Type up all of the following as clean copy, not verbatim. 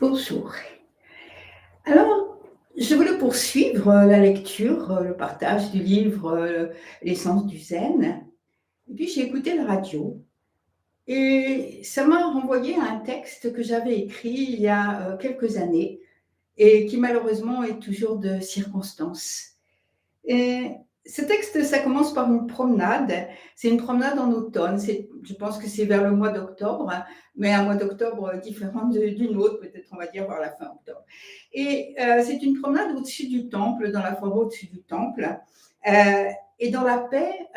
Bonjour. Alors, je voulais poursuivre la lecture, le partage du livre L'essence du zen. Et puis j'ai écouté la radio et ça m'a renvoyé à un texte que j'avais écrit il y a quelques années et qui malheureusement est toujours de circonstance. Et ce texte, ça commence par une promenade. C'est une promenade en automne. Je pense que c'est vers le mois d'octobre, mais un mois d'octobre différent d'une autre, peut-être on va dire vers la fin octobre. Et c'est une promenade au-dessus du temple, dans la forêt au-dessus du temple, euh, et dans la paix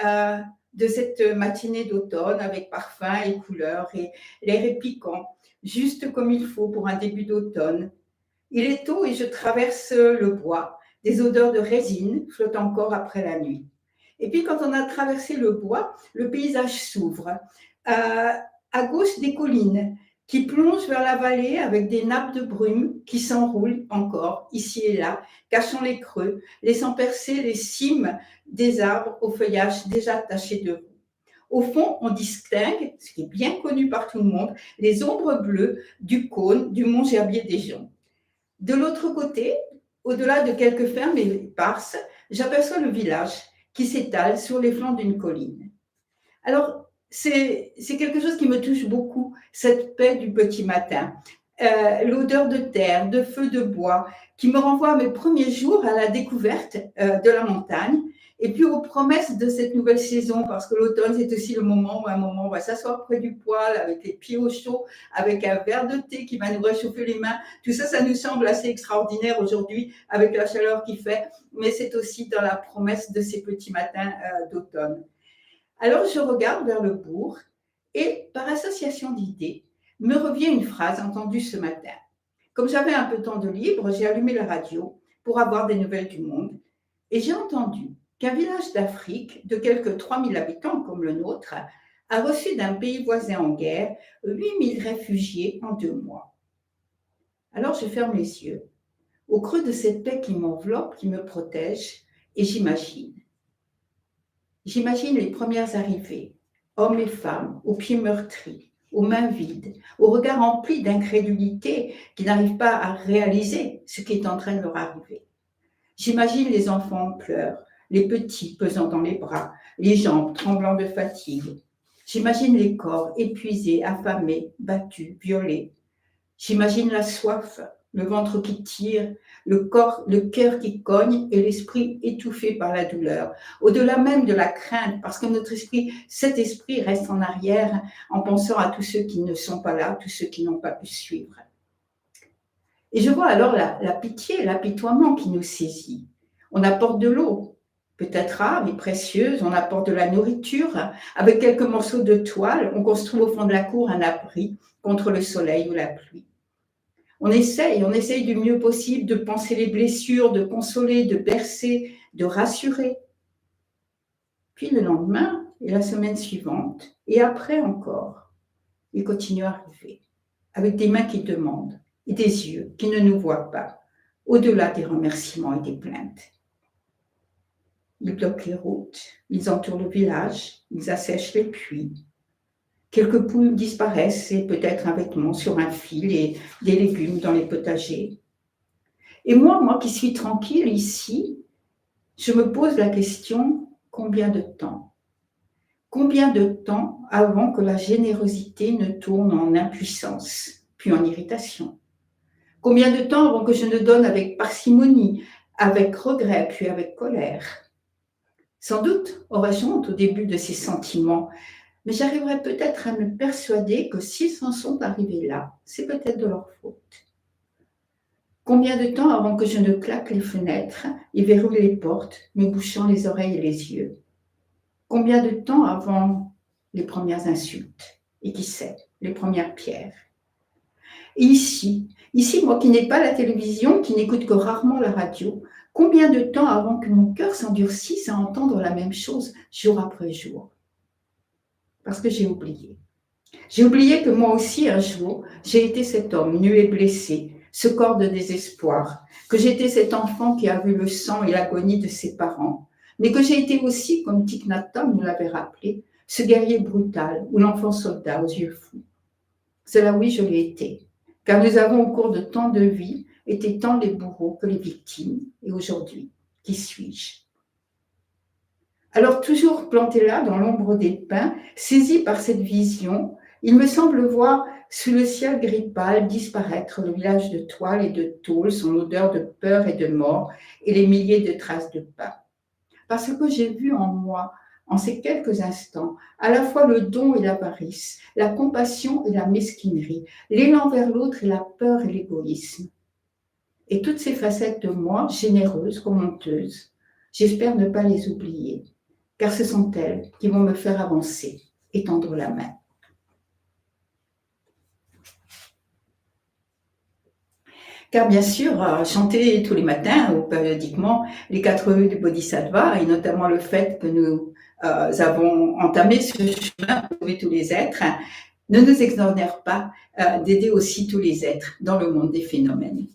de cette matinée d'automne avec parfum et couleurs et l'air est piquant, juste comme il faut pour un début d'automne. Il est tôt et je traverse le bois. Des odeurs de résine flottent encore après la nuit. Et puis quand on a traversé le bois, le paysage s'ouvre. À gauche, des collines qui plongent vers la vallée avec des nappes de brume qui s'enroulent encore ici et là, cachant les creux, laissant percer les cimes des arbres au feuillage déjà taché de roux. Au fond, on distingue, ce qui est bien connu par tout le monde, les ombres bleues du cône du mont Gerbier des Joncs. De l'autre côté, au-delà de quelques fermes éparses, j'aperçois le village qui s'étale sur les flancs d'une colline. Alors, c'est quelque chose qui me touche beaucoup, cette paix du petit matin. L'odeur de terre, de feu de bois, qui me renvoie à mes premiers jours à la découverte de la montagne et puis aux promesses de cette nouvelle saison, parce que l'automne, c'est aussi le moment où on va s'asseoir près du poêle avec les pieds au chaud, avec un verre de thé qui va nous réchauffer les mains. Tout ça, ça nous semble assez extraordinaire aujourd'hui avec la chaleur qu'il fait, mais c'est aussi dans la promesse de ces petits matins d'automne. Alors, je regarde vers le bourg et, par association d'idées, me revient une phrase entendue ce matin. Comme j'avais un peu de temps de libre, j'ai allumé la radio pour avoir des nouvelles du monde et j'ai entendu qu'un village d'Afrique de quelques 3000 habitants comme le nôtre a reçu d'un pays voisin en guerre 8000 réfugiés en 2 mois. Alors, je ferme les yeux, au creux de cette paix qui m'enveloppe, qui me protège, et j'imagine. J'imagine les premières arrivées, hommes et femmes, aux pieds meurtris, aux mains vides, aux regards remplis d'incrédulité qui n'arrivent pas à réaliser ce qui est en train de leur arriver. J'imagine les enfants en pleurs, les petits pesant dans les bras, les jambes tremblant de fatigue. J'imagine les corps épuisés, affamés, battus, violés. J'imagine la soif, le ventre qui tire, le cœur qui cogne et l'esprit étouffé par la douleur. Au-delà même de la crainte, parce que cet esprit reste en arrière en pensant à tous ceux qui ne sont pas là, tous ceux qui n'ont pas pu suivre. Et je vois alors la pitié, l'apitoiement qui nous saisit. On apporte de l'eau, peut-être rare et précieuse, on apporte de la nourriture. Avec quelques morceaux de toile, on construit au fond de la cour un abri contre le soleil ou la pluie. On essaye du mieux possible de panser les blessures, de consoler, de bercer, de rassurer. Puis le lendemain et la semaine suivante, et après encore, il continue à arriver, avec des mains qui demandent et des yeux qui ne nous voient pas, au-delà des remerciements et des plaintes. Ils bloquent les routes, ils entourent le village, ils assèchent les puits. Quelques poules disparaissent et peut-être un vêtement sur un fil et des légumes dans les potagers. Et moi qui suis tranquille ici, je me pose la question, combien de temps ? Combien de temps avant que la générosité ne tourne en impuissance, puis en irritation ? Combien de temps avant que je ne donne avec parcimonie, avec regret, puis avec colère ? Sans doute aurais-je honte au début de ces sentiments, mais j'arriverai peut-être à me persuader que s'ils en sont arrivés là, c'est peut-être de leur faute. Combien de temps avant que je ne claque les fenêtres et verrouille les portes, me bouchant les oreilles et les yeux ? Combien de temps avant les premières insultes et qui sait, les premières pierres ? Et ici, moi qui n'ai pas la télévision, qui n'écoute que rarement la radio, combien de temps avant que mon cœur s'endurcisse à entendre la même chose jour après jour ? Parce que j'ai oublié. J'ai oublié que moi aussi, un jour, j'ai été cet homme nu et blessé, ce corps de désespoir, que j'étais cet enfant qui a vu le sang et l'agonie de ses parents, mais que j'ai été aussi, comme Thich Nhat Hanh nous l'avait rappelé, ce guerrier brutal ou l'enfant soldat aux yeux fous. Cela, oui, je l'ai été. car nous avons au cours de tant de vies été tant les bourreaux que les victimes. Et aujourd'hui, qui suis-je? Alors toujours planté là, dans l'ombre des pins, saisi par cette vision, il me semble voir sous le ciel gris pâle disparaître le village de toile et de tôle, son odeur de peur et de mort, et les milliers de traces de pas. Parce que j'ai vu en moi, en ces quelques instants, à la fois le don et l'avarice, la compassion et la mesquinerie, l'élan vers l'autre et la peur et l'égoïsme. Et toutes ces facettes de moi, généreuses comme honteuses, j'espère ne pas les oublier, car ce sont elles qui vont me faire avancer et tendre la main. Car bien sûr, chanter tous les matins ou périodiquement les 4 rues du Bodhisattva, et notamment le fait que nous avons entamé ce chemin pour sauver tous les êtres, ne nous exonère pas d'aider aussi tous les êtres dans le monde des phénomènes.